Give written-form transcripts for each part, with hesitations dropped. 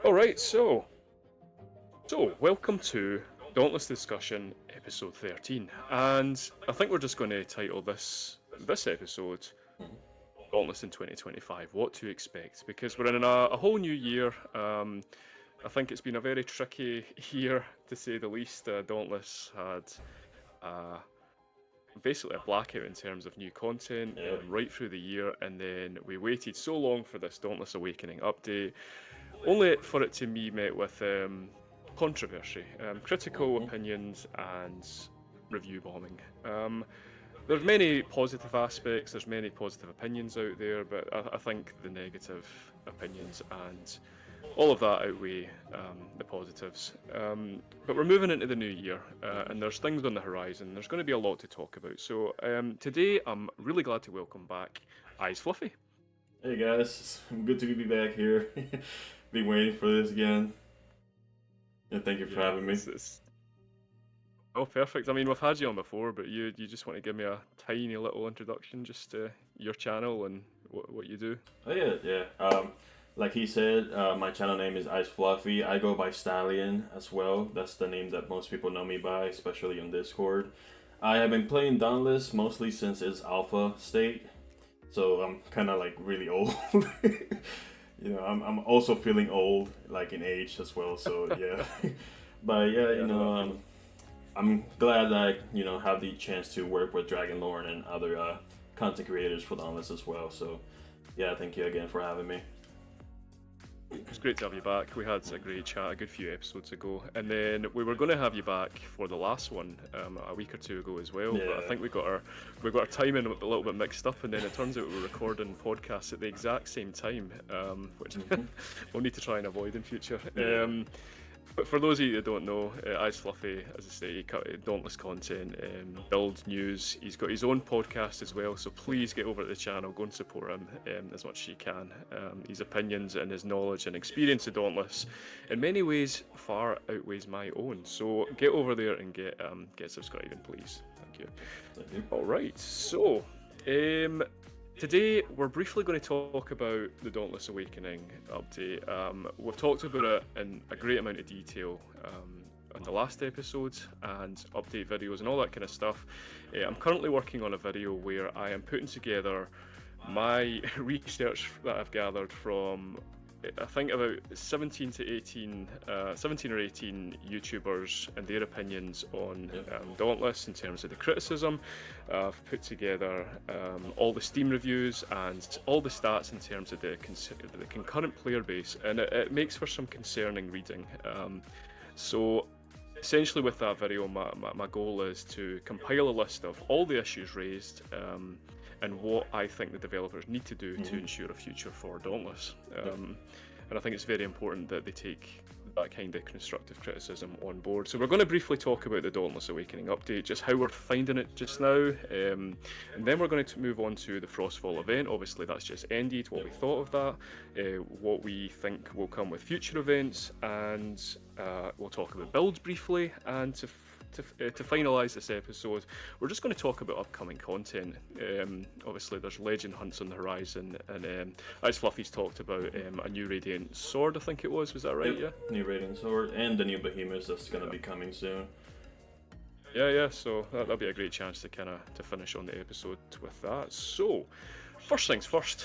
All right, so welcome to Dauntless Discussion, episode 13, and I think we're just going to title this episode Mhm. Dauntless in 2025. What to expect? Because we're in a whole new year. I think it's been a very tricky year to say the least. Dauntless had uh, basically a blackout in terms of new content Yep. right through the year, and then we waited so long for this Dauntless Awakening update only for it to be met with controversy, critical Mhm. opinions, and review bombing. There's many positive aspects, there's many positive opinions out there, but I think the negative opinions and all of that outweigh the positives. But we're moving into the new year, Mhm. and there's things on the horizon. There's going to be a lot to talk about. So today, I'm really glad to welcome back Eyes Fluffy. Hey guys, good to be back here. Been waiting for this again, and thank you for Yeah, having me. it's Oh, perfect. I mean, we've had you on before, but you just want to give me a tiny little introduction, just to your channel and what you do. Oh yeah, yeah. Like he said, my channel name is Ice Fluffy. I go by Stallion as well. That's the name that most people know me by, especially on Discord. I have been playing Dauntless mostly since its alpha state, so I'm kind of like really old. I'm also feeling old, like in age as well. So yeah, but yeah, Yeah, I know that feeling. I'm glad I have the chance to work with DragonLorne and other content creators for Dauntless as well. So yeah, thank you again for having me. It's great to have you back. We had a great chat a good few episodes ago, and then we were going to have you back for the last one a week or two ago as well. But I Yeah. think we got our timing a little bit mixed up, and then it turns out we were recording podcasts at the exact same time, which Hmm. we'll need to try and avoid in future. Yeah. But for those of you that don't know, Ice Fluffy, as I say, Dauntless content, build news. He's got his own podcast as well, so please get over to the channel, go and support him as much as you can. His opinions and his knowledge and experience of Dauntless, in many ways, far outweighs my own. So get over there and get subscribing, please. Thank you. Thank you. All right, so um, today we're briefly going to talk about the Dauntless Awakening update. We've talked about it in a great amount of detail on the last episode and update videos and all that kind of stuff. I'm currently working on a video where I am putting together my research that I've gathered from I think about 17 to 18, 17 or 18 YouTubers and their opinions on Yep. Dauntless in terms of the criticism. I've put together all the Steam reviews and all the stats in terms of the concurrent player base, and it makes for some concerning reading. So essentially with that video, my goal is to compile a list of all the issues raised and what I think the developers need to do to Hmm. ensure a future for Dauntless. Yep. And I think it's very important that they take that kind of constructive criticism on board. So we're going to briefly talk about the Dauntless Awakening update, just how we're finding it just now, and then we're going to move on to the Frostfall event. Obviously that's just ended, what Yep. we thought of that, what we think will come with future events, and we'll talk about builds briefly, and to finalise this episode, we're just going to talk about upcoming content. Obviously, there's legend hunts on the horizon, and as Fluffy's talked about a new Radiant Sword, I think it was. Was that right? Yep. Yeah. New Radiant Sword and the new Behemoths that's gonna be coming soon. Yeah. So that'll be a great chance to to finish on the episode with that. So, first things first.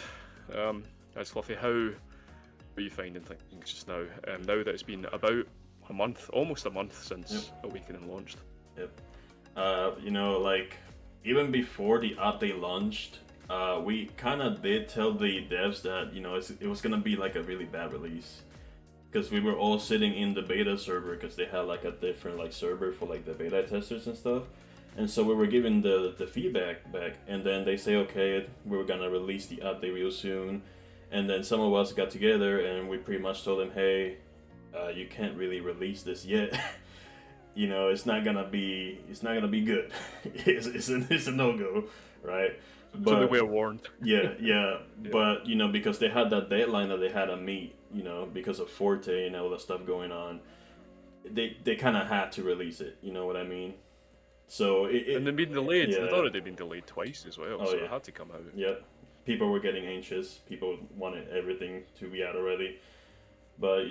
As Fluffy, how are you finding things just now? Now that it's been about a month, almost a month Yep. since Awakening launched. Yep. Like even before the update launched, we kind of did tell the devs that it was gonna be like a really bad release because we were all sitting in the beta server because they had like a different like server for like the beta testers and stuff. And so we were giving the feedback back, and then they say, okay, we were gonna release the update real soon. And then some of us got together and we pretty much told them, hey, you can't really release this yet. It's not gonna be good. It's a no-go, right? So they But were warned. yeah, Yeah. but because they had that deadline that they had to meet, because of Forte and all that stuff going on, they kind of had to release it. You know what I mean? So And they've been delayed. They'd yeah. already been delayed twice as well, Oh so it yeah. had to come out. Yep. People were getting anxious. People wanted everything to be out already. but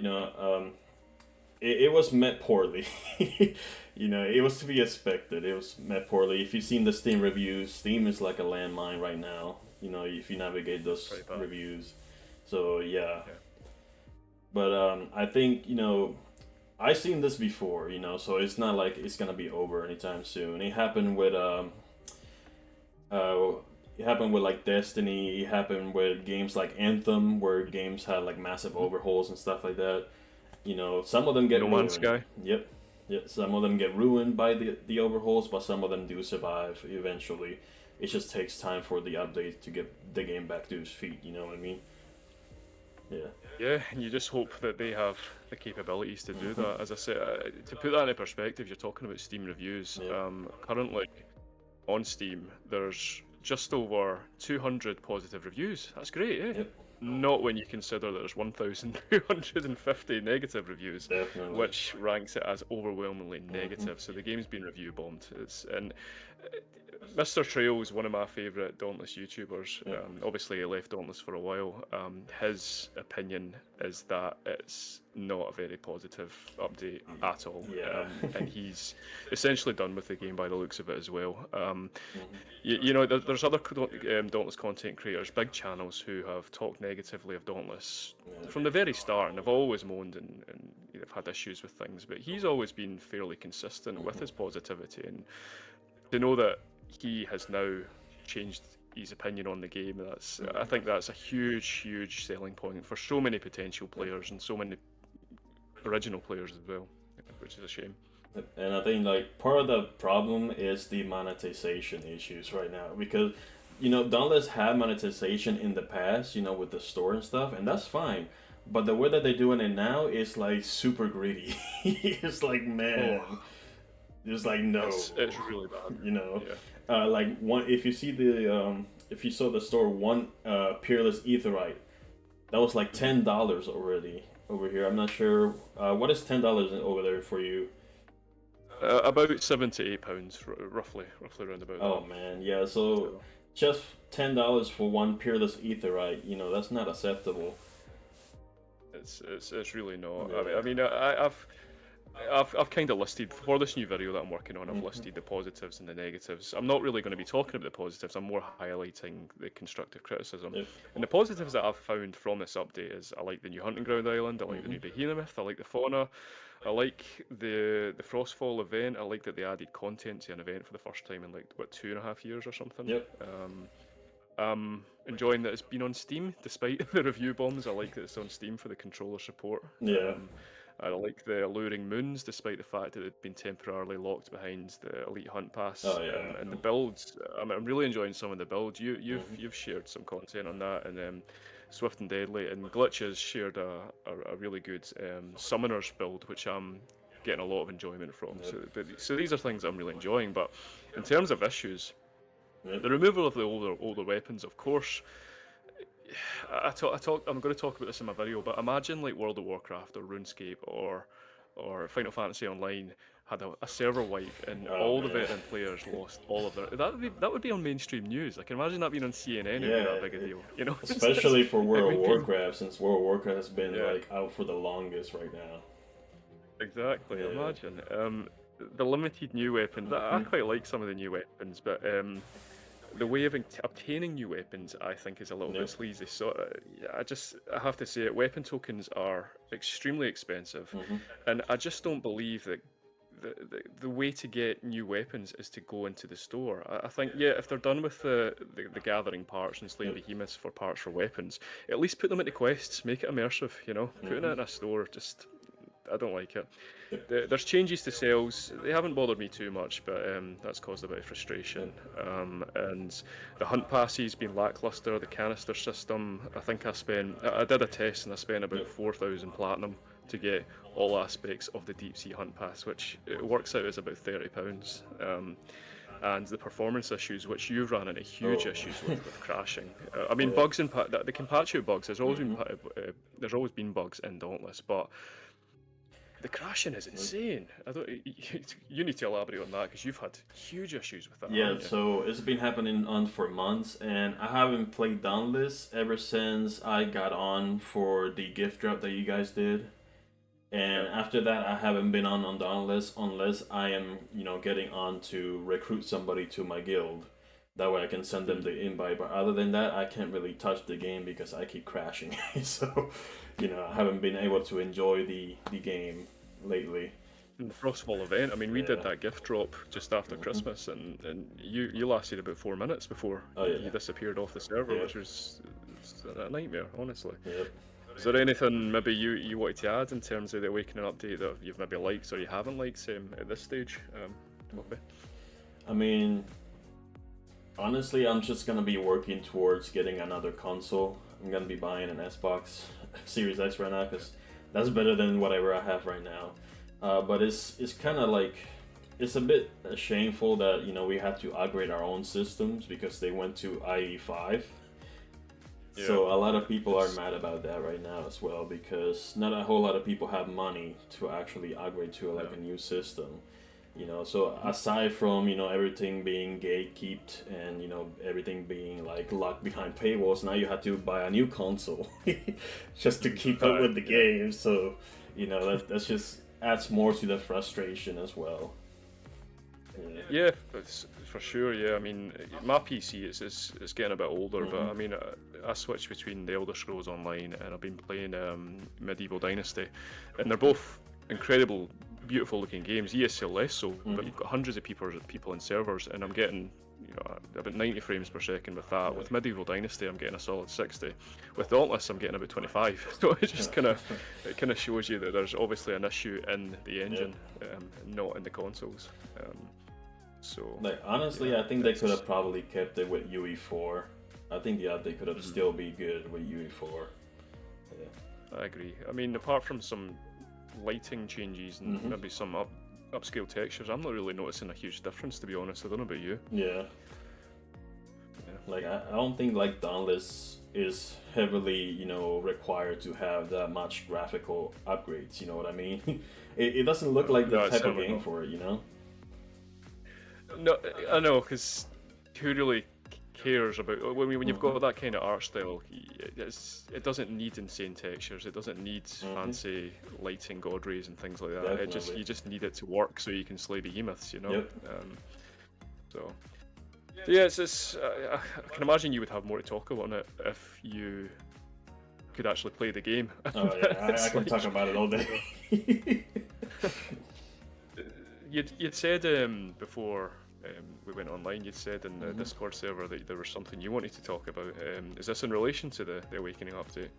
it was met poorly. It was to be expected. It was met poorly. If you've seen the Steam reviews, Steam is like a landmine right now. If you navigate those reviews. So yeah. But I think I've seen this before. So it's not like it's gonna be over anytime soon. Uh, it happened with like Destiny. It happened with games like Anthem, where games had like massive overhauls and stuff like that. Some of them get No Man's ruined. Sky. Yep. Yep. Some of them get ruined by the overhauls, but some of them do survive eventually. It just takes time for the update to get the game back to its feet. You know what I mean? Yeah. Yeah, and you just hope that they have the capabilities to do that. As I say, to put that into perspective, you're talking about Steam reviews. Yeah. Currently, on Steam, there's just over 200 positive reviews. That's great, eh? Yep. Not when you consider that there's 1,250 negative reviews, Definitely. which ranks it as overwhelmingly negative. So the game's been review bombed. Mr. Trail is one of my favourite Dauntless YouTubers. Yeah. Obviously, he left Dauntless for a while. His opinion is that it's not a very positive update at all. Yeah. And he's essentially done with the game by the looks of it as well. There's other Dauntless content creators, big channels, who have talked negatively of Dauntless from the very start, and have always moaned and they've had issues with things. But he's always been fairly consistent with his positivity, and to know that he has now changed his opinion on the game, I think that's a huge selling point for so many potential players and so many original players as well, which is a shame. And I think like part of the problem is the monetization issues right now, because Dauntless had monetization in the past, with the store and stuff, and that's fine. But the way that they're doing it now is like super greedy. It's like, man, it's like, no, it's really bad. Like one, if you see if you saw the store, one Peerless Aetheryte, that was like $10 already over here. I'm not sure what is $10 over there for you. About £7 to £8, roughly around about. Oh that. man, yeah. So just $10 for one Peerless Aetheryte, that's not acceptable. It's really not. Yeah. I've kind of listed for this new video that I'm working on. I've listed the positives and the negatives. I'm not really going to be talking about the positives. I'm more highlighting the constructive criticism. Yep. And the positives that I've found from this update is I like the new hunting ground island. I like the new behemoth. I like the fauna. I like the Frostfall event. I like that they added content to an event for the first time in like 2.5 years or something. Yep. Enjoying that it's been on Steam despite the review bombs. I like that it's on Steam for the controller support. Yeah. I like the alluring moons, despite the fact that they've been temporarily locked behind the Elite Hunt Pass. Oh, yeah. And the builds, I'm really enjoying some of the builds. You've shared some content on that, and Swift and Deadly and Glitches shared a really good Summoners build, which I'm getting a lot of enjoyment from. Yep. So these are things I'm really enjoying. But in terms of issues, Yep. the removal of the older weapons, of course. I'm going to talk about this in my video, but imagine like World of Warcraft or RuneScape or Final Fantasy Online had a server wipe and all the veteran players lost all of their. That would be on mainstream news. I can imagine that being on CNN. It'd be that big a deal, Especially for World of Warcraft, since World of Warcraft has been like out for the longest right now. Exactly. Yeah. Imagine the limited new weapons. I quite like some of the new weapons, but the way of obtaining new weapons, I think, is a little bit sleazy. So I have to say it. Weapon tokens are extremely expensive, and I just don't believe that the way to get new weapons is to go into the store. I think, if they're done with the gathering parts and slaying behemoths for parts for weapons, at least put them into quests, make it immersive. Putting it in a store, I don't like it. There's changes to sales. They haven't bothered me too much, but that's caused a bit of frustration. And the hunt passes been lackluster. The canister system, I think I did a test and I spent about 4,000 platinum to get all aspects of the deep sea hunt pass, which it works out as about £30. And the performance issues, which you've run into huge issues with crashing. Bugs and they can patch out bugs. There's always been bugs in Dauntless, but the crashing is insane. I don't. You need to elaborate on that because you've had huge issues with that, Yeah, haven't you? so it's been happening on for months, and I haven't played Dauntless ever since I got on for the gift drop that you guys did. And Yeah. after that, I haven't been on Dauntless unless I am, getting on to recruit somebody to my guild. That way I can send them Mm. the invite. But other than that, I can't really touch the game because I keep crashing. So, I haven't been able to enjoy the game lately. And the Frostfall Event. I mean, we did Yeah. that gift drop just after Christmas, and you lasted about 4 minutes before Oh you yeah. disappeared off the server, Yeah. which was a nightmare, honestly. Yep. Is there anything maybe you wanted to add in terms of the Awakening update that you've maybe liked or you haven't liked at this stage? Toby? I mean, honestly, I'm just gonna be working towards getting another console. I'm gonna be buying an Xbox Series X right now because that's better than whatever I have right now. But it's kind of like it's a bit shameful that we had to upgrade our own systems because they went to IE5. So a lot of people are mad about that right now as well because not a whole lot of people have money to actually upgrade to like a new system. So aside from everything being gatekept and everything being like locked behind paywalls, now you have to buy a new console just to keep up with the game. So that's just adds more to the frustration as well. Yeah, for sure. Yeah, I mean, my PC it's getting a bit older, but I mean, I switched between the Elder Scrolls Online and I've been playing Medieval Dynasty, and they're both incredible, beautiful looking games. ESL less so, but you've got hundreds of people in servers, and I'm getting about 90 frames per second with that. With Medieval Dynasty, I'm getting a solid 60. With Dauntless, I'm getting about 25. So it just kind of shows you that there's obviously an issue in the engine, not in the consoles. So like honestly, I think they could have probably kept it with UE4. I think they could have still be good with UE4. Yeah. I agree. I mean, apart from some lighting changes and maybe some upscale textures, I'm not really noticing a huge difference, to be honest. I don't know about you. Yeah. Like I don't think like Dauntless is heavily required to have that much graphical upgrades. You know what I mean? it doesn't look like the type of game for it. No, I know, because who really cares about when you've got that kind of art style? It doesn't need insane textures. It doesn't need fancy lighting, god rays, and things like that. Definitely. You just need it to work so you can slay behemoths. Yep. So yeah, I can imagine you would have more to talk about on it if you could actually play the game. Oh yeah, I can talk about it all day. You'd said before we went online, you'd said in the Discord server that there was something you wanted to talk about. Is this in relation to the Awakening update?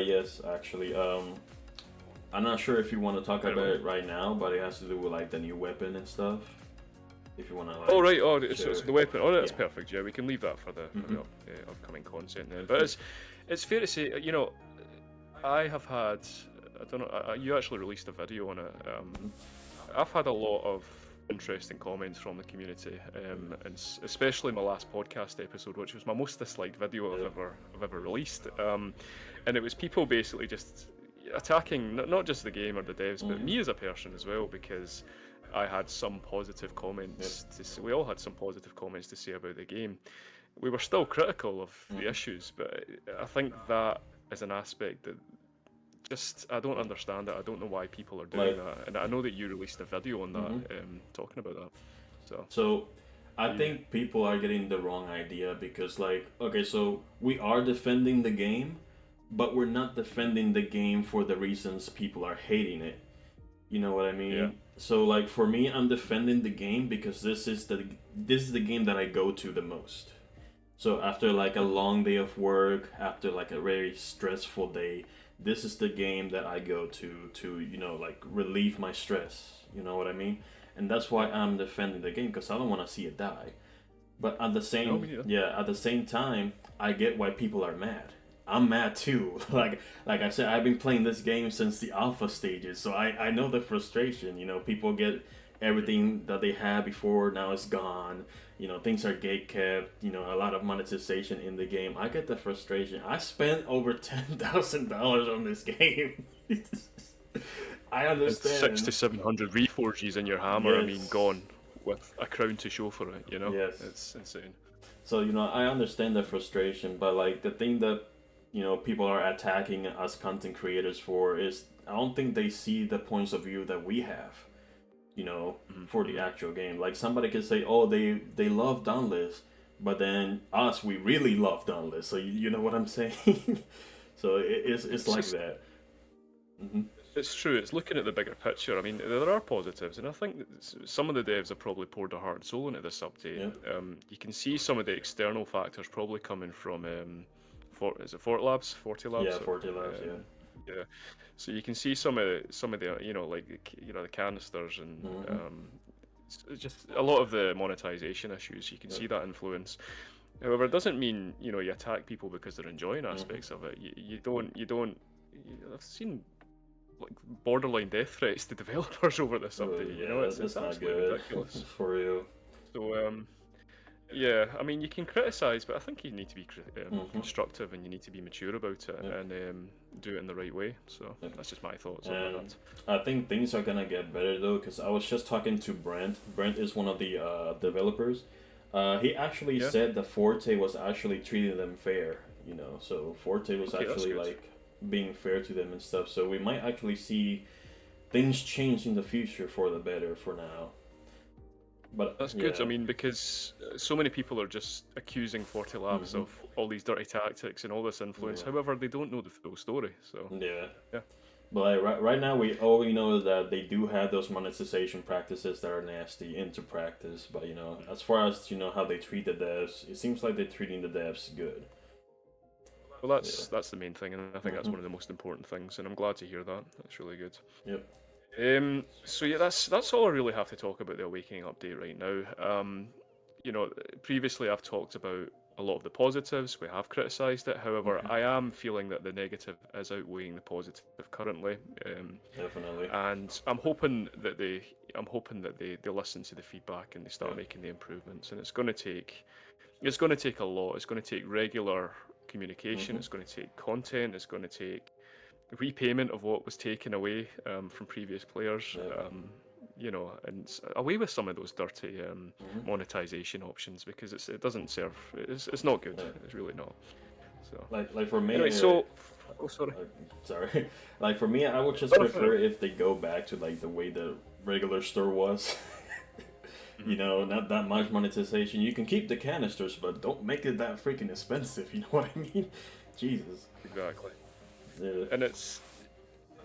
Yes, actually. I'm not sure if you want to talk about it right now, but it has to do with like the new weapon and stuff. If you want to. Like, oh right, sure. so the weapon. Oh, that's perfect. Yeah, we can leave that for the upcoming content then. But it's fair to say, I have had. I don't know. You actually released a video on it. I've had a lot of interesting comments from the community, and especially my last podcast episode, which was my most disliked video I've ever released. And it was people basically just attacking not just the game or the devs, but me as a person as well, because I had some positive comments to say. We all had some positive comments to say about the game. We were still critical of the issues, but I think that is an aspect that I don't understand it. I don't know why people are doing that, and I know that you released a video on that, talking about that. So I think people are getting the wrong idea because, okay, so we are defending the game, but we're not defending the game for the reasons people are hating it. You know what I mean? Yeah. So, for me, I'm defending the game because this is the game that I go to the most. So after a long day of work, after a very stressful day, this is the game that I go to relieve my stress. You know what I mean? And that's why I'm defending the game because I don't want to see it die. But at the same time, I get why people are mad. I'm mad too. Like I said, I've been playing this game since the alpha stages, so I know the frustration. People get everything that they had before, now it's gone. Things are gatekept. A lot of monetization in the game. I get the frustration. I spent over $10,000 on this game. I And 6 to understand. 700 reforges in your hammer, I mean, Yes. gone with a crown to show for it, you know? Yes. It's insane. So, I understand the frustration, but like the thing that, people are attacking us content creators for is I don't think they see the points of view that we have, for the Mhm. actual game. Like somebody could say, oh, they love Dauntless, but then us, we really love Dauntless. So you know what I'm saying? So it's It's like just, that. Hmm. it's true. It's looking at the bigger picture. I mean, there are positives, and I think that some of the devs have probably poured their heart and soul into this update. Yeah. You can see some of the external factors probably coming from, is it Fort Labs, 40 Yeah, Labs? 40 lives, yeah. Yeah. So you can see some of the like the canisters and Hmm. just a lot of the monetization issues. You can Yeah. see that influence. However, it doesn't mean you attack people because they're enjoying Hmm. aspects of it. I've seen like borderline death threats to developers over this update. Yeah, It's that's not absolutely good. ridiculous. For real. So yeah, I mean you can criticize, but I think you need to be Hmm. constructive and you need to be mature about it Yeah. and do it in the right way. So Yeah. that's just my thoughts on And that. I think things are gonna get better though, because I was just talking to Brent. Brent is one of the developers. He actually Yeah. said that Forte was actually treating them fair, So Forte was Okay, that's actually good. like being fair to them and stuff. So we might actually see things change in the future for the better for now. But That's good. I yeah. mean, because so many people are just accusing 40 Labs Hmm. of all these dirty tactics and all this influence. Yeah. However, they don't know the full story. So Yeah. yeah. But like, right now, we all we know is that they do have those monetization practices that are nasty into practice. But as far as how they treat the devs, it seems like they're treating the devs good. Well, Yeah. that's the main thing, and I think that's Hmm. one of the most important things. And I'm glad to hear that. That's really good. Yep. So yeah, that's all I really have to talk about the Awakening update right now. You know, previously I've talked about a lot of the positives. We have criticised it. However, Hmm. I am feeling that the negative is outweighing the positive currently. Definitely. And I'm hoping that they listen to the feedback and they Yeah. start making the improvements. And it's going to take a lot. It's going to take regular communication. Hmm. It's going to take content. It's going to take repayment of what was taken away from previous players. Yep. And away with some of those dirty Hmm. monetization options because it doesn't serve. It's not good. Yeah. It's really not. So Like for me. anyway, oh sorry. Sorry. Like for me, I would just No, no, no. prefer if they go back to like the way the regular store was. Mhm. Not that much monetization. You can keep the canisters, but don't make it that freaking expensive. You know what I mean? Jesus. Exactly. Yeah. And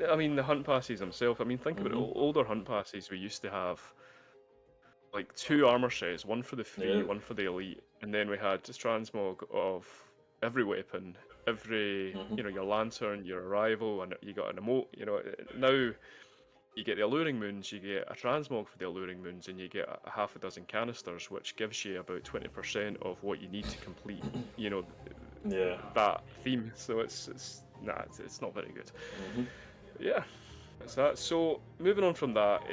I mean, the hunt passes themselves. I mean, think about it. Hmm. Older hunt passes, we used to have like two armor sets, one for the free, Yeah. one for the elite, and then we had a transmog of every weapon, every Hmm. your lantern, your arrival, and you got an emote. Now you get the alluring moons, you get a transmog for the alluring moons, and you get a half a dozen canisters, which gives you about 20% of what you need to complete. You know Yeah. that theme. So it's not very good. Hmm. Yeah, that's that. So moving on from that,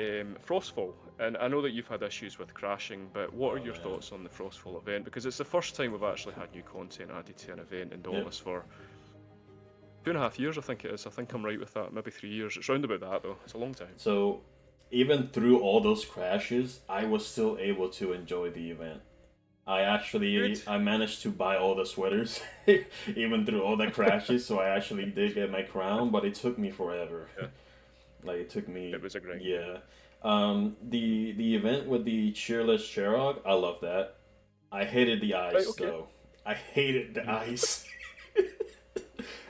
Frostfall, and I know that you've had issues with crashing, but what are Oh your man. thoughts on the Frostfall event? Because it's the first time we've actually had new content added to an event in Yep. Dauntless for 2.5 years, I think it is. I think I'm right with that. Maybe 3 years. It's round about that though. It's a long time. So even through all those crashes, I was still able to enjoy the event. Good. I managed to buy all the sweaters, even through all the crashes. So I actually did get my crown, but it took me forever. Yeah, Like it took me, it was a grind. yeah. The event with the cheerless Sherrod, I love that. I hated the Right. ice Okay. though. I hated the Mhm. ice.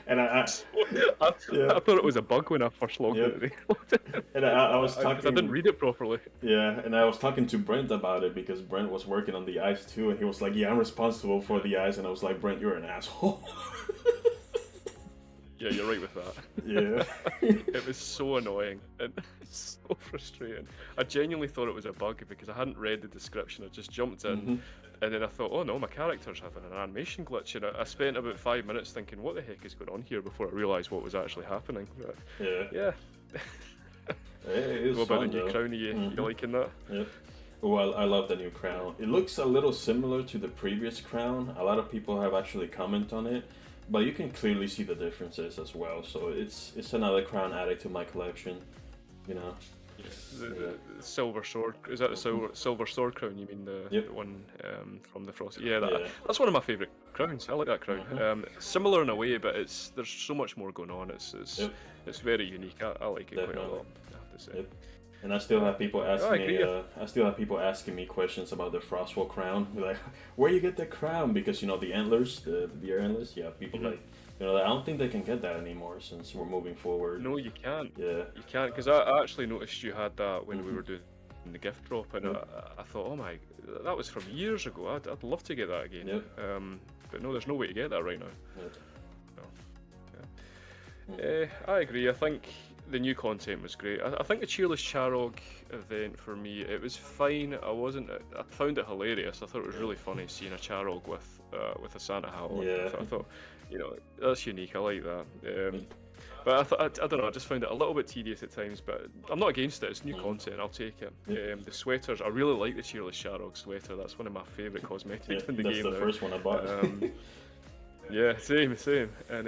And I, yeah, I thought it was a bug when I first logged yep. into the And I was because I didn't talking, read it properly. yeah, and I was talking to Brent about it because Brent was working on the ice too, and he was like, "Yeah, I'm responsible for the ice," and I was like, "Brent, you're an asshole." Yeah, you're right with that. Yeah. It was so annoying and so frustrating. I genuinely thought it was a bug because I hadn't read the description. I just jumped in Hmm. and then I thought, oh no, my character's having an animation glitch. And I spent about 5 minutes thinking, what the heck is going on here before I realised what was actually happening. But Yeah. yeah. It was What about the fun new though. crown? You Hmm. liking that? Yep. Well, I love the new crown. It looks a little similar to the previous crown. A lot of people have actually commented on it, but you can clearly see the differences as well. So it's another crown added to my collection. you know. Yeah, the silver sword, is that the silver sword crown? You mean Yep. the one from the Frost? Yeah, Yeah. that's one of my favourite crowns. I like that crown. Mhm. Similar in a way, but there's so much more going on. Yep. It's very unique. I like it quite a Definitely. lot, I have to say. Yep. And I still have people I asking me. agree. I still have people asking me questions about the Frostfall crown. Be like, where you get the crown? Because you know the antlers, the deer antlers. Yeah, people Mhm. like, you know, I don't think they can get that anymore since we're moving forward. No, you can't. Yeah. You can't, because I actually noticed you had that when we Mhm. were doing the gift drop, and Yep. I thought, oh my, that was from years ago. I'd love to get that again. Yep. But no, there's no way to get that right now. Yep. So, Mhm. I agree. I think the new content was great. I think the Cheerless Charog event for me, it was fine. I found it hilarious. I thought it was really funny seeing a Charog with a Santa hat on. Yeah. I thought, that's unique. I like that. But I don't know. I just found it a little bit tedious at times. But I'm not against it. It's new content. I'll take it. Yep. The sweaters. I really like the Cheerless Charog sweater. That's one of my favourite cosmetics in the That's game. the now. first one I bought. Yeah, same. And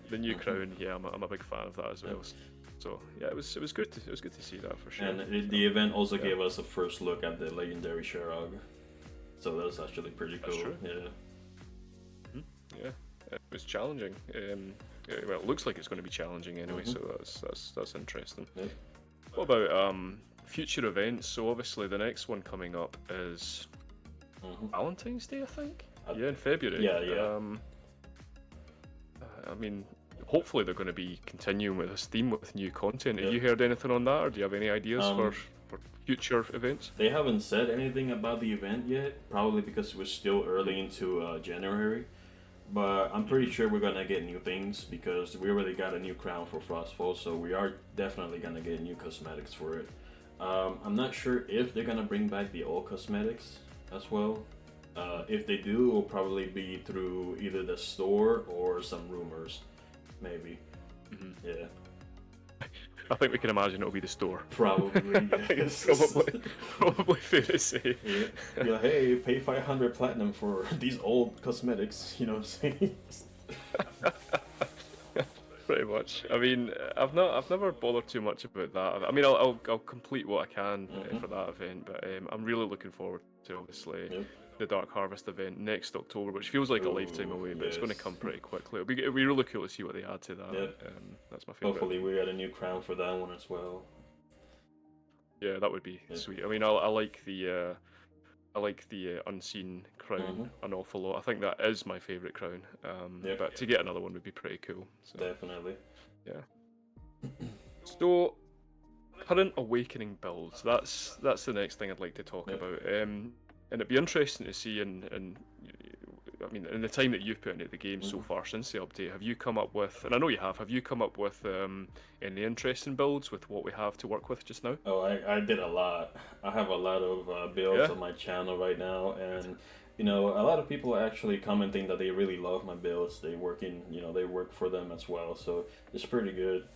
the new crown, yeah, I'm a big fan of that as well. So yeah, it was good to see that for sure. And the event also gave us a first look at the legendary Sherog, so that was actually pretty cool. That's true. Yeah. Yeah, it was challenging. Well, it looks like it's going to be challenging anyway, so that's interesting. Yeah. What about future events? So obviously the next one coming up is Valentine's Day, I think. Yeah, in February. Yeah. I mean, hopefully they're going to be continuing with this theme with new content. Have you heard anything on that, or do you have any ideas for future events? They haven't said anything about the event yet, probably because we're still early into January. But I'm pretty sure we're gonna get new things because we already got a new crown for Frostfall, so we are definitely gonna get new cosmetics for it. I'm not sure if they're gonna bring back the old cosmetics as well. If they do, it will probably be through either the store or some rumors, maybe. Yeah. I think we can imagine it'll be the store. Probably, yes. Probably fair to say. Yeah, hey, pay 500 platinum for these old cosmetics, you know what I'm saying? Pretty much. I mean, I've never bothered too much about that. I mean, I'll complete what I can for that event, but I'm really looking forward to obviously the Dark Harvest event next October, which feels like a lifetime away, but it's going to come pretty quickly. It'll be really cool to see what they add to that. That's my favorite. Hopefully, we get a new crown for that one as well. Yeah, that would be sweet. I mean, I like the unseen crown an awful lot. I think that is my favourite crown. But to get another one would be pretty cool. So. Definitely. Yeah. So, current awakening builds. That's the next thing I'd like to talk about. And it'd be interesting to see I mean, in the time that you've put into the game so far since the update, have you come up with, and I know you have you come up with any interesting builds with what we have to work with just now? Oh, I did a lot. I have a lot of builds on my channel right now, and you know, a lot of people are actually commenting that they really love my builds. They work for them as well, so it's pretty good.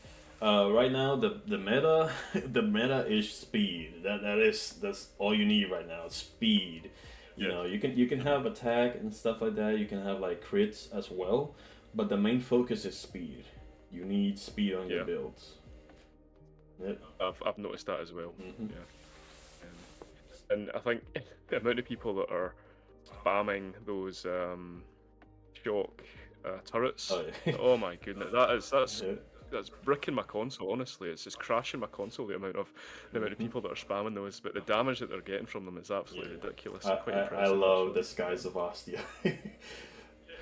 Right now, the meta, the meta is speed. That's all you need right now. Speed. You know, you can have attack and stuff like that. You can have like crits as well, but the main focus is speed. You need speed on your builds. Yep. I've noticed that as well. Yeah. And I think the amount of people that are spamming those shock turrets. Oh my goodness, that's bricking my console. Honestly, it's just crashing my console. The amount of people that are spamming those, but the damage that they're getting from them is absolutely ridiculous. Quite impressive. I love the Skies of Ostia. I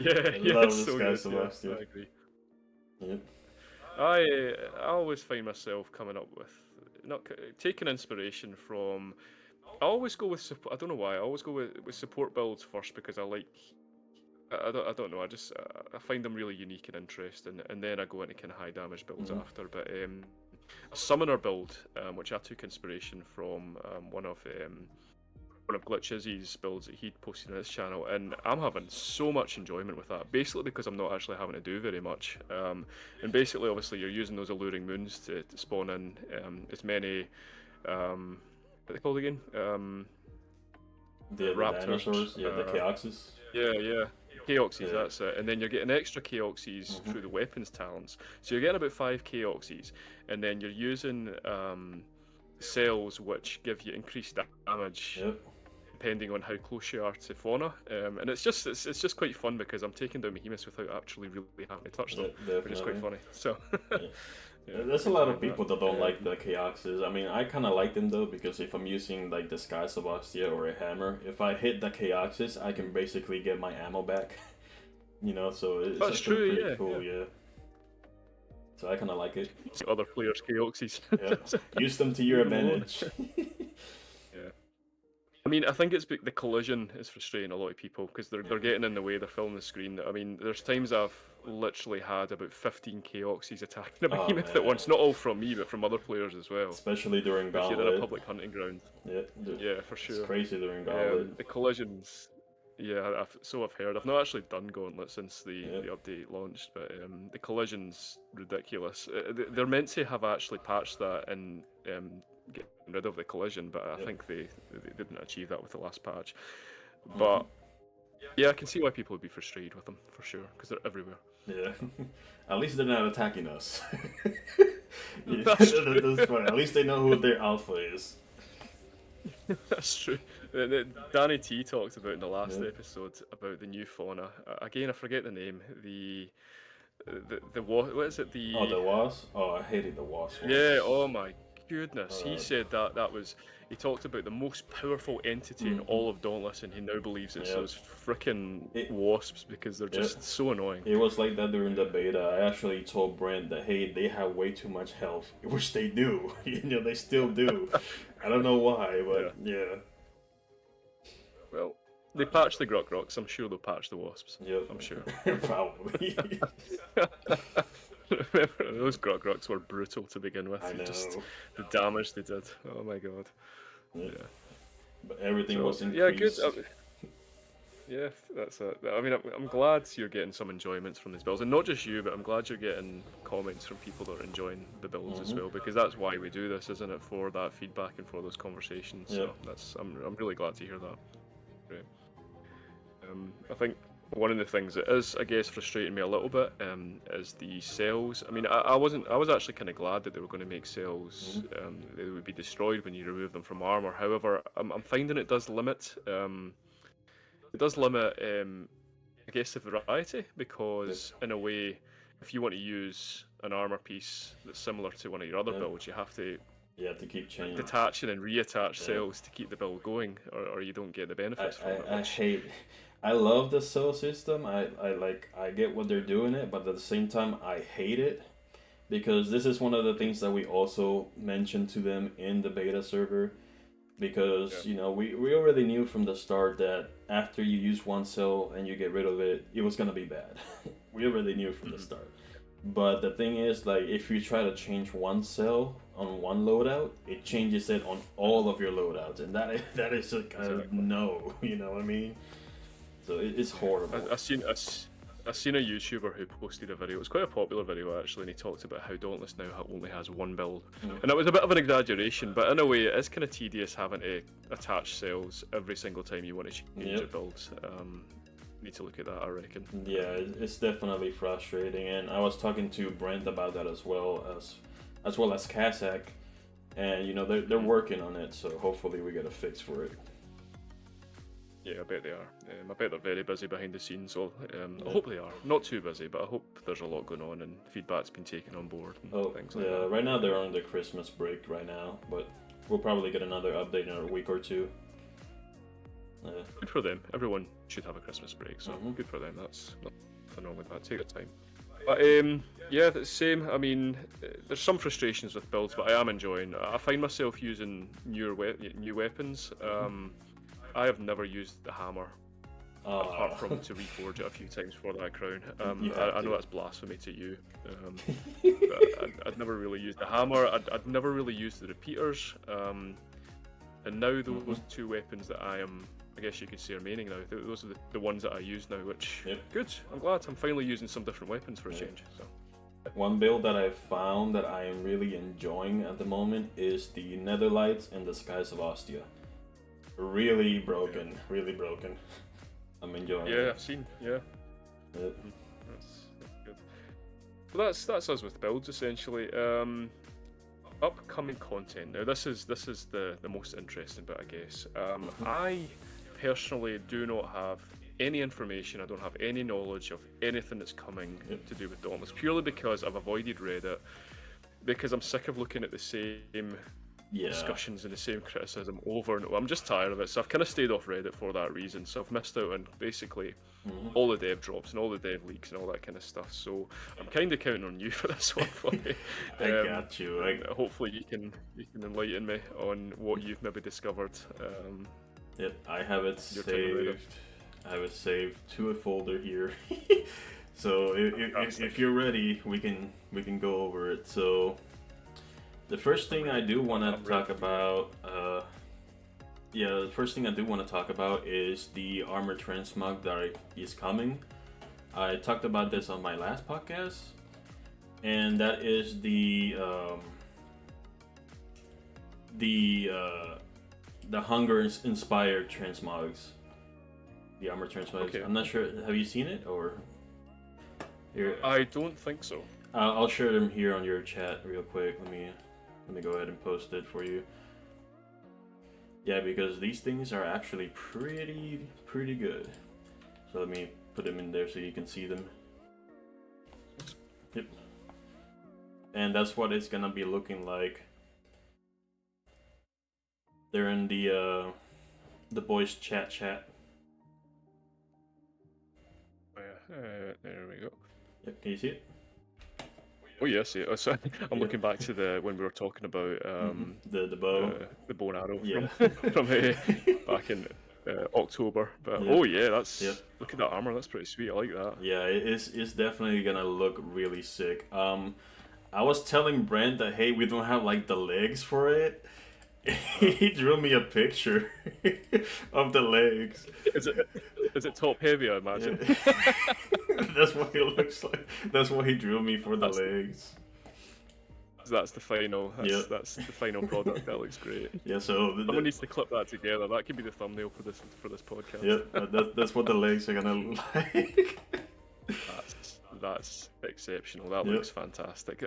love the Skies of Ostia. I agree. Yep. I always find myself coming up with taking inspiration from. I always go with support. I don't know why. I always go with support builds first because I like. I don't know. I find them really unique and interesting, and then I go into kind of high damage builds after. But a summoner build, which I took inspiration from one of Glitch's builds that he'd posted on his channel, and I'm having so much enjoyment with that. Basically because I'm not actually having to do very much, and basically, obviously, you're using those alluring moons to spawn in as many. What are they called again? The raptors. dinosaurs, the Chaoxes. Chaoxes, Yeah. that's it. And then you're getting extra Chaoxes Mm-hmm. through the weapons talents. So you're getting about 5 Chaoxes, and then you're using cells which give you increased damage Yep. depending on how close you are to fauna. And it's just quite fun because I'm taking down behemoths without actually really having to touch them, which is quite Definitely. funny. So Yeah. yeah, There's a quite lot funny of that. people that don't like the Chaoxes. I mean, I kind of like them though because if I'm using like the Sky Sebastia or a hammer, if I hit the Chaoxes, I can basically get my ammo back. So it's That's actually true, pretty yeah, cool. yeah. Yeah. So I kind of like it. See other players' Chaoxes. Yeah. Use them to your Leave them alone. advantage. Yeah. I mean, I think it's the collision is frustrating a lot of people because they're getting in the way. They're filling the screen. I mean, there's times I've literally had about 15 Chaoxes attacking a Oh behemoth at man. once. Not all from me, but from other players as well. Especially during If you're in a Gauntlet. public hunting ground. Yeah. Yeah, for It's sure. crazy during Gauntlet. The collisions. Yeah, I've heard. I've not actually done Gauntlet since Yep. the update launched, but the collisions ridiculous. They're meant to have actually patched that and getting rid of the collision, but I Yep. think they didn't achieve that with the last patch. Mm-hmm. But yeah, I can see why people would be frustrated with them for sure because they're everywhere. Yeah. At least they're not attacking us. Yeah, That's true. that's fine. At least they know who their alpha is. That's true. Danny T talked about in the last Yeah. episode about the new fauna. Again, I forget the name. The what is it? Oh, the wasp? Oh, I hated the wasp. Yeah. Oh my goodness. He Uh, said that was. He talked about the most powerful entity in all of Dauntless, and he now believes it's Yep. those freaking It- wasps because they're just so annoying. It was like that during the beta. I actually told Brent that hey, they have way too much health, which they do. They still do. I don't know why, but yeah. Well, they patched the Grok-Roks. I'm sure they'll patch the wasps. Yep. I'm sure. Probably. Remember, those Grok-Roks were brutal to begin with. I know. Just the damage they did. Oh my god. Yeah. Yeah. But everything So, was yeah, good. increased. Yeah, that's it. I mean, I'm glad you're getting some enjoyments from these builds, and not just you, but I'm glad you're getting comments from people that are enjoying the builds as well, because that's why we do this, isn't it? For that feedback and for those conversations. Yep. So I'm really glad to hear that. Great. I think one of the things that is, I guess, frustrating me a little bit is the cells. I mean, I was actually kind of glad that they were going to make cells. They would be destroyed when you remove them from armor. However, I'm finding it does limit. It does limit, I guess, the variety because, in a way, if you want to use an armor piece that's similar to one of your other builds, you have to You have to keep changing. detach and then reattach cells to keep the build going, or you don't get the benefits from it. I love the cell system. I get what they're doing it, but at the same time I hate it because this is one of the things that we also mentioned to them in the beta server. Because we already knew from the start that after you use one cell and you get rid of it, it was gonna be bad. We already knew from the start. But the thing is, like, if you try to change one cell on one loadout, it changes it on all of your loadouts, and that is like a no. You know what I mean? So it's horrible. I seen a YouTuber who posted a video. It was quite a popular video actually, and he talked about how Dauntless now only has one build, and it was a bit of an exaggeration. But in a way, it is kind of tedious having to attach cells every single time you want to change your builds. Need to look at that, I reckon. Yeah, it's definitely frustrating, and I was talking to Brent about that as well as Kazakh, and they're working on it, so hopefully we get a fix for it. Yeah, I bet they are. I bet they're very busy behind the scenes, so I hope they are. Not too busy, but I hope there's a lot going on and feedback's been taken on board and things like that. Right now they're on the Christmas break right now, but we'll probably get another update in a week or two. Good for them. Everyone should have a Christmas break, so good for them. That's nothing wrong with that. Take your time. But yeah, the same. I mean, there's some frustrations with builds, but I am enjoying. I find myself using new weapons. I have never used the hammer, apart from to reforge it a few times for that crown. I know that's blasphemy to you, but I'd never really used the hammer. I'd never really used the repeaters, and now those two weapons that I guess you could say are remaining now. Those are the ones that I use now, which good. I'm glad I'm finally using some different weapons for a change. So. One build that I've found that I am really enjoying at the moment is the Netherlights and the Skies of Ostia. Really broken, really broken. I'm enjoying Yeah, it. I've seen. Yeah. Yep. That's good. Well, that's us with builds essentially. Upcoming content. Now this is the most interesting bit, I guess. I personally do not have any information. I don't have any knowledge of anything that's coming to do with Dauntless, purely because I've avoided Reddit, because I'm sick of looking at the same discussions and the same criticism over and over. I'm just tired of it, so I've kind of stayed off Reddit for that reason. So I've missed out on basically all the dev drops and all the dev leaks and all that kind of stuff. So I'm kind of counting on you for this one for me. I got you. Hopefully you can enlighten me on what you've maybe discovered. Yep, I have it saved. I have it saved to a folder here. So if you're ready, we can go over it. So the first thing I do want to talk about, the first thing I do want to talk about is the armor transmog that is coming. I talked about this on my last podcast, and that is the hunger inspired transmogs, the armor transmogs. Okay. I'm not sure. Have you seen it or? Here. I don't think so. I'll share them here on your chat real quick. Let me go ahead and post it for you. Yeah, because these things are actually pretty good. So let me put them in there so you can see them. Yep. And that's what it's gonna be looking like. They're in the boys chat. Oh, yeah. There we go. Yep, can you see it? Oh yes, yeah. Oh, sorry. I'm looking back to when we were talking about the bow, the bow and arrow yeah. from back in October. But oh yeah, that's look at that armor. That's pretty sweet. I like that. Yeah, it's definitely gonna look really sick. I was telling Brent that hey, we don't have like the legs for it. He drew me a picture of the legs. Is it top heavy? I imagine. Yeah. That's what it looks like. That's what he drew me for the legs. That's the final. That's the final product. That looks great. Yeah. So someone needs to clip that together. That could be the thumbnail for this podcast. Yeah. That's what the legs are gonna look like. That's exceptional. That looks fantastic.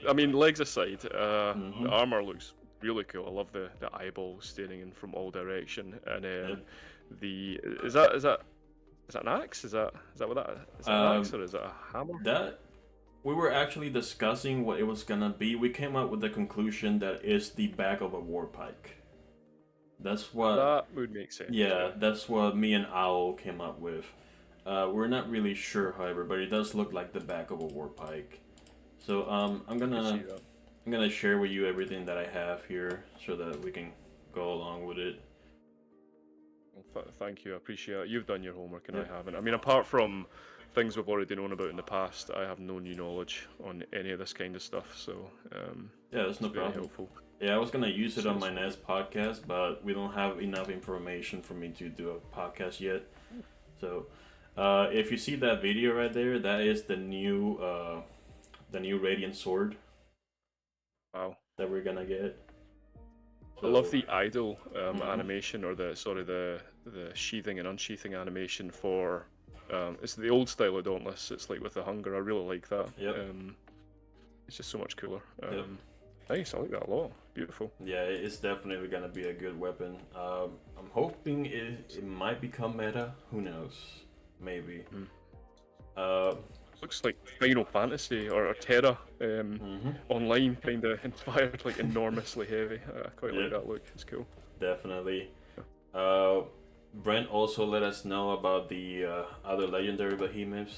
I mean, legs aside, the armor looks really cool. I love the eyeballs staring in from all direction, and is that an axe? Is that what that is? That an axe or is it a hammer? That we were actually discussing what it was gonna be. We came up with the conclusion that it's the back of a war pike. That's what. That would make sense. Yeah, that's what me and Owl came up with. We're not really sure, however, but it does look like the back of a war pike. So I'm gonna share with you everything that I have here so that we can go along with it. Well, thank you, I appreciate it. You've done your homework and I haven't. I mean, apart from things we've already known about in the past, I have no new knowledge on any of this kind of stuff. So yeah, that's no problem. Helpful. Yeah, I was gonna use it on my next podcast, but we don't have enough information for me to do a podcast yet. So if you see that video right there, that is the new Radiant Sword. Wow. That we're gonna get. So, I love the idle animation, or the sheathing and unsheathing animation for it's the old style of Dauntless. It's like with the hunger. I really like that. Yep. It's just so much cooler. Nice, I like that a lot. Beautiful. Yeah, it's definitely gonna be a good weapon. I'm hoping it might become meta. Who knows? Maybe. Looks like Final Fantasy or Terra online, kind of inspired, like enormously heavy. I quite like that look. It's cool. Definitely. Brent also let us know about the other legendary behemoths.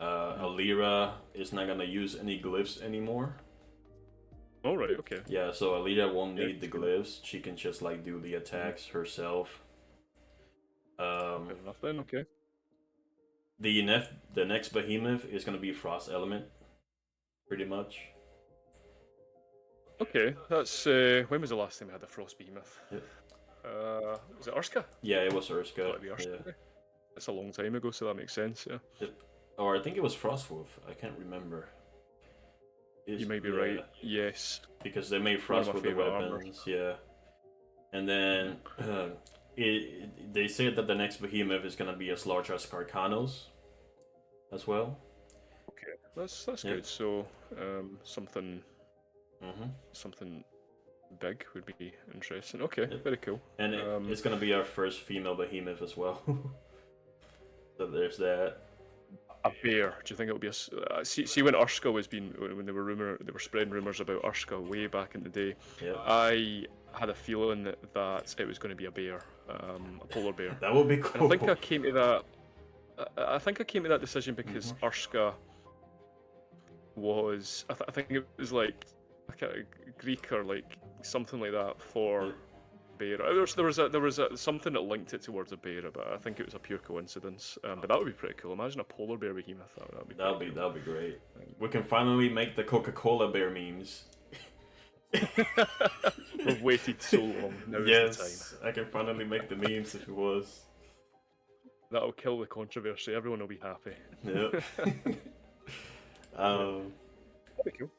Alira is not gonna use any glyphs anymore. Oh right, okay. Yeah, so Alira won't need the glyphs. She can just like do the attacks herself. Good enough then. Okay. The next behemoth is gonna be Frost Element, pretty much. Okay, that's when was the last time we had a Frost Behemoth? Yep. Was it Urska? Yeah, it was Urska. Yeah. That's a long time ago, so that makes sense. Yeah. Yep. Or I think it was Frostwolf. I can't remember. You may be right. Yes. Because they made Frost with the weapons. Yeah. And then They said that the next behemoth is gonna be as large as Carcanos as well. Okay, that's Yep. good. So something Mm-hmm. something big would be interesting. Okay, Yep. very cool. And it's gonna be our first female behemoth as well. So there's that. A bear. Do you think it would be see when Urska was being when they were spreading rumors about Urska way back in the day. Yep. I had a feeling that it was going to be a bear, a polar bear. That would be And cool. I think I came to that. I think I came to that decision because Urska was. I think it was like a Greek or like something like that for. Yep. Bear. There was something that linked it towards a bear, but I think it was a pure coincidence. But that would be pretty cool. Imagine a polar bear behemoth. That'd be That'll be great. We can finally make the Coca-Cola bear memes. We've waited so long. Now is the time. I can finally make the memes if it was. That'll kill the controversy. Everyone will be happy. Yep. That'd be cool.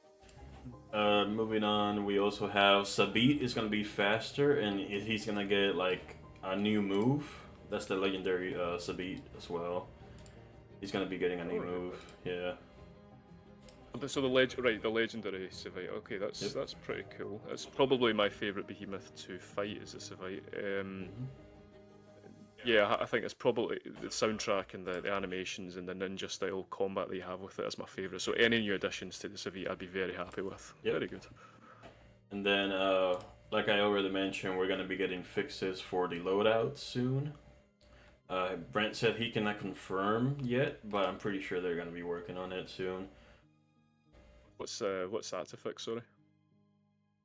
Moving on, we also have Sabit is gonna be faster, and he's gonna get like a new move. That's the legendary Sabit as well. He's gonna be getting a new move. Yeah. So the legendary Savite. Okay, that's pretty cool. That's probably my favorite behemoth to fight is a Savite. Yeah, I think it's probably the soundtrack and the animations and the ninja style combat that you have with it is my favourite. So any new additions to the Savite I'd be very happy with. Yep. Very good. And then, like I already mentioned, we're gonna be getting fixes for the loadout soon. Brent said he cannot confirm yet, but I'm pretty sure they're gonna be working on it soon. What's that to fix? Sorry.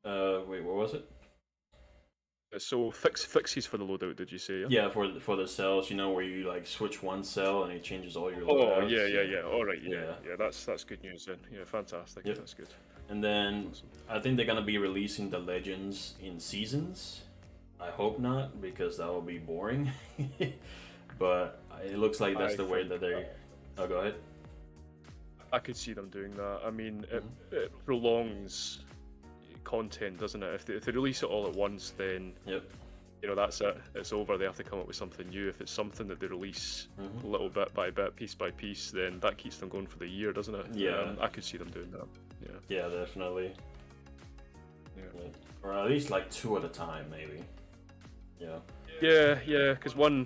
Wait, what was it? So fixes for the loadout, did you say? Yeah, for the cells, you know, where you like switch one cell and it changes all your Oh loadouts. yeah. All right, yeah. That's good news then. Yeah, fantastic. Yep. That's good. And then Awesome. I think they're gonna be releasing the legends in seasons. I hope not, because that will be boring. But it looks like that's the way that they. Oh, go ahead. I could see them doing that. I mean, it prolongs content, doesn't it? If they release it all at once, then Yep. you know that's it. It's over. They have to come up with something new. If it's something that they release little bit by bit, piece by piece, then that keeps them going for the year, doesn't it? Yeah. I could see them doing that. Yeah. Yeah, definitely. Yeah. Or at least like 2 at a time, maybe. Yeah. Yeah. Because one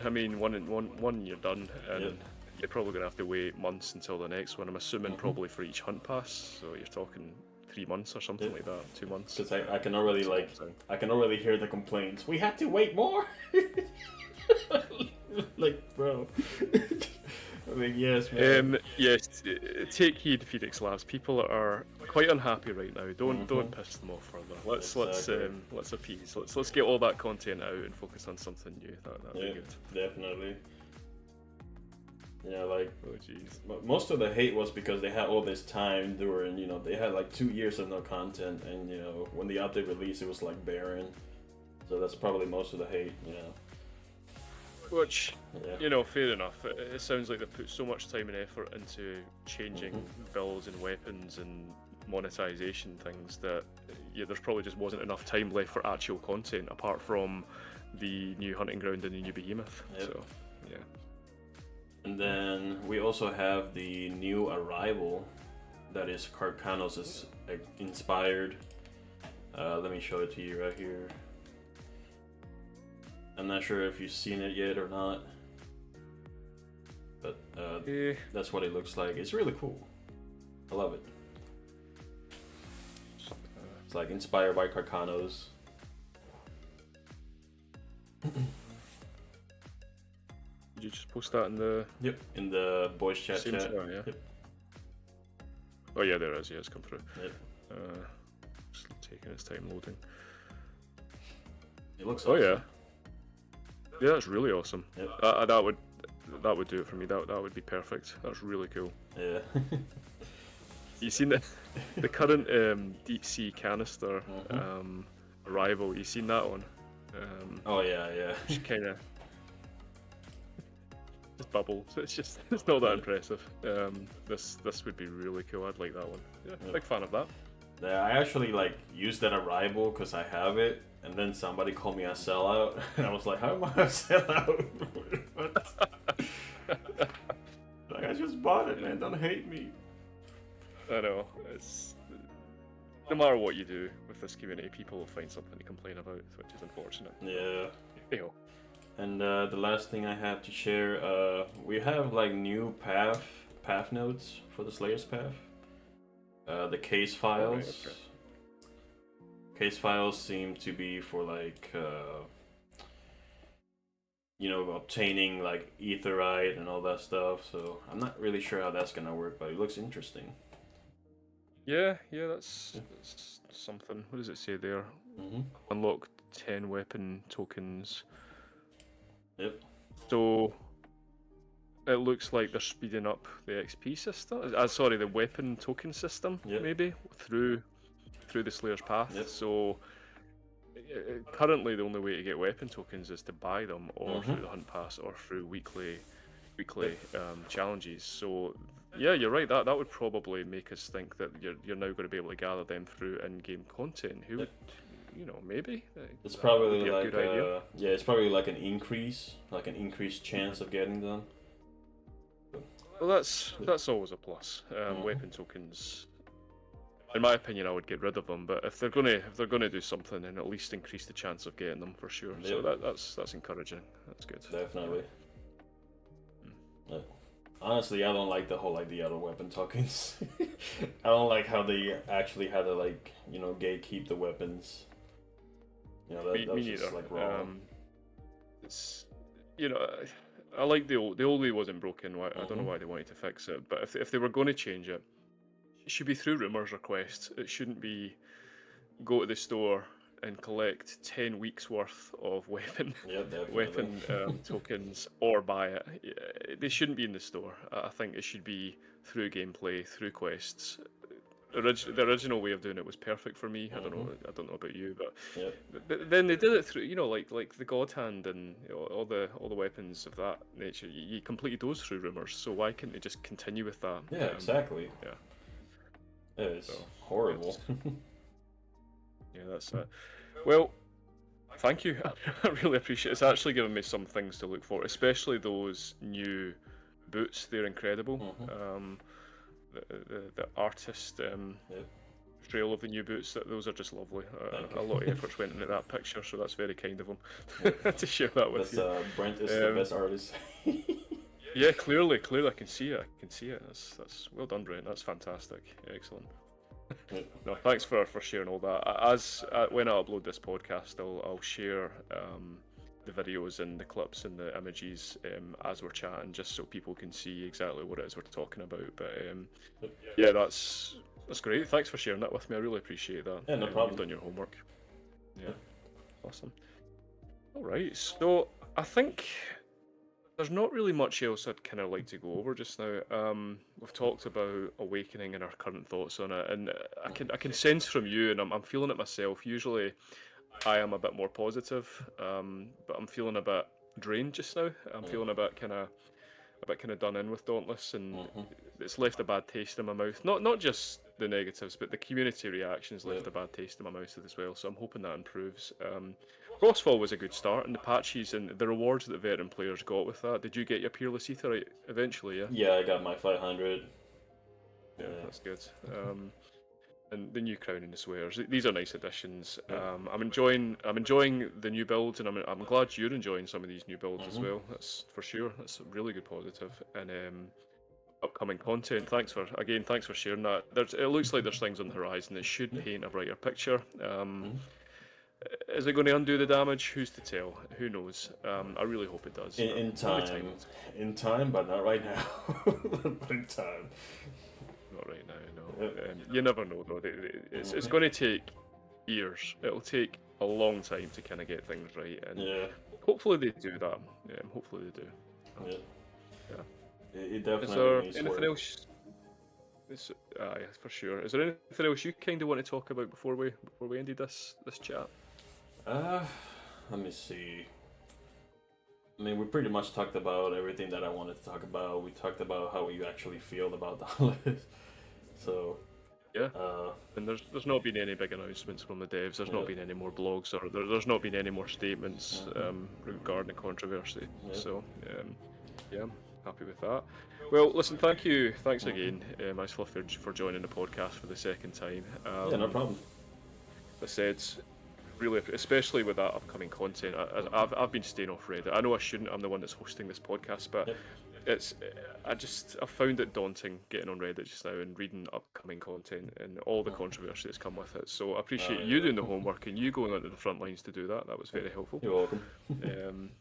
you're done, and Yep. you're probably gonna have to wait months until the next one. I'm assuming probably for each hunt pass. So you're talking 3 months or something like that. 2 months. Because I can already I can already hear the complaints. We had to wait more. Like, bro. I mean, yes, man. Yes. Take heed, Phoenix Labs. People are quite unhappy right now. Don't piss them off further. Let's appease. Let's get all that content out and focus on something new. That'd be good. Definitely. Yeah, like, Oh jeez. most of the hate was because they had all this time during, you know, they had like 2 years of no content, and you know, when the update released, it was like barren. So that's probably most of the hate, you know. Which, Yeah. you know, fair enough. It sounds like they put so much time and effort into changing builds and weapons and monetization things that there's probably just wasn't enough time left for actual content apart from the new hunting ground and the new behemoth. Yep. So, yeah. And then we also have the new arrival that is Carcanos is inspired. Let me show it to you right here. I'm not sure if you've seen it yet or not, but that's what it looks like. It's really cool. I love it. It's like inspired by Carcanos. Did you just post that in the Yep, in the voice chat. same chat? Yeah. Yep. Oh yeah, there it is. Yeah, it's come through. Yep. Just taking its time loading. It looks Oh awesome. yeah. Yeah, that's really awesome. Yep. That would do it for me. That would be perfect. That's really cool. Yeah. You seen the current deep sea canister arrival? You seen that one? Oh yeah. Just kind of just bubbles. It's not that impressive. This would be really cool. I'd like that one. Yeah, Yep. big fan of that. Yeah, I actually like used that arrival because I have it, and then somebody called me a sellout, and I was like, how am I a sellout? What? Like, I just bought it, man. Don't hate me. I know, it's no matter what you do with this community, people will find something to complain about, which is unfortunate. Yeah. Hey-ho. And the last thing I have to share, we have like new path nodes for the Slayer's Path. The case files. Alright, okay. Case files seem to be for like you know, obtaining like etherite and all that stuff. So I'm not really sure how that's gonna work, but it looks interesting. Yeah, that's something. What does it say there? Mm-hmm. Unlock 10 weapon tokens. Yep. So it looks like they're speeding up the XP system. Sorry, the weapon token system, Yep. maybe through the Slayer's Path. Yep. So currently, the only way to get weapon tokens is to buy them, or Mm-hmm. through the hunt pass, or through weekly challenges. So yeah, you're right. That would probably make us think that you're now going to be able to gather them through in-game content. Who would, maybe? It's That would probably be a like good idea. yeah, it's probably like an increased chance of getting them. Well, that's always a plus. Weapon tokens, in my opinion, I would get rid of them. But if they're gonna do something, then at least increase the chance of getting them for sure. So Yeah. that's encouraging. That's good. Definitely. Yeah. Honestly, I don't like the whole idea of the weapon tokens. I don't like how they actually had to like, you know, gatekeep the weapons. You know, that Me was just neither. like wrong. It's I like the old way wasn't broken. I don't know Mhm. why they wanted to fix it, but if they were going to change it, it should be through rumors requests. It shouldn't be go to the store and collect 10 weeks worth of Yeah, definitely. weapon tokens or buy it. Yeah, they shouldn't be in the store. I think it should be through gameplay, through quests. The original way of doing it was perfect for me. I don't know about you, but Yep. then they did it through, like the God Hand and all the weapons of that nature. You completed those through rumors, so why couldn't they just continue with that? Yeah, exactly. Yeah. It's So, horrible. Yeah, that's it. Well, thank you. I really appreciate it. It's actually given me some things to look for, especially those new boots. They're incredible. The artist Yep. trail of the new boots, those are just lovely. Thank A you. lot of efforts went into that picture, so that's very kind of him to share that with That's you. Brent is the best artist. Yeah, clearly, I can see it. That's well done, Brent. That's fantastic. Excellent. Yep. No, thanks for sharing all that. As when I upload this podcast, I'll share the videos and the clips and the images as we're chatting, just so people can see exactly what it is we're talking about. But yeah, that's great. Thanks for sharing that with me. I really appreciate that. Yeah, no problem. You've done your homework. Yeah, awesome. All right, so I think there's not really much else I'd kind of like to go over just now. We've talked about Awakening and our current thoughts on it, and I can sense from you, and I'm feeling it myself. Usually, I am a bit more positive, but I'm feeling a bit drained just now. I'm feeling a bit kind of done in with Dauntless, and it's left a bad taste in my mouth. Not just the negatives, but the community reactions left a bad taste in my mouth as well. So I'm hoping that improves. Frostfall was a good start, and the patches and the rewards that the veteran players got with that. Did you get your Peerless Etherite eventually? Yeah. Yeah, I got my 500. Yeah, that's good. And the new crown and the swears. These are nice additions. I'm enjoying the new builds, and I'm glad you're enjoying some of these new builds as well. That's for sure. That's a really good positive. And upcoming content. Thanks for sharing that. It looks like there's things on the horizon that should paint a brighter picture. Is it going to undo the damage? Who's to tell? Who knows? I really hope it does. In time, but not right now. In time. Not right now, no. You never know, though. It's going to take years. It'll take a long time to kind of get things right, and hopefully they do that. Hopefully they do. Yeah. It Is definitely there needs anything work. else? Yeah, for sure. Is there anything else you kind of want to talk about before we ended this chat? Let me see. I mean, we pretty much talked about everything that I wanted to talk about. We talked about how we actually feel about Dauntless. So, Yeah. And there's not been any big announcements from the devs. There's not been any more blogs, or there's not been any more statements regarding the controversy. So yeah, I'm happy with that. Well, listen, thanks again, Ice Fluff, for joining the podcast for the second time. Yeah, no problem. I said, really, especially with that upcoming content. I've been staying off Reddit. I know I shouldn't. I'm the one that's hosting this podcast, but I found it daunting getting on Reddit just now and reading upcoming content and all the controversy that's come with it. So I appreciate you doing the homework and you going onto the front lines to do that. That was very helpful. You're welcome.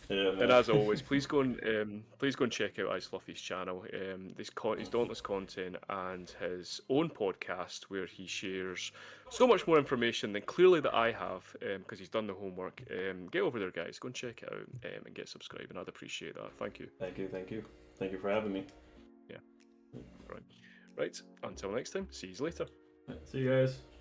And as always, please go and check out Ice Fluffy's channel. His Dauntless content and his own podcast, where he shares so much more information than clearly that I have, because he's done the homework. Get over there, guys. Go and check it out and get subscribed, and I'd appreciate that. Thank you. Thank you for having me. Yeah. Right. Until next time. See you later. See you guys.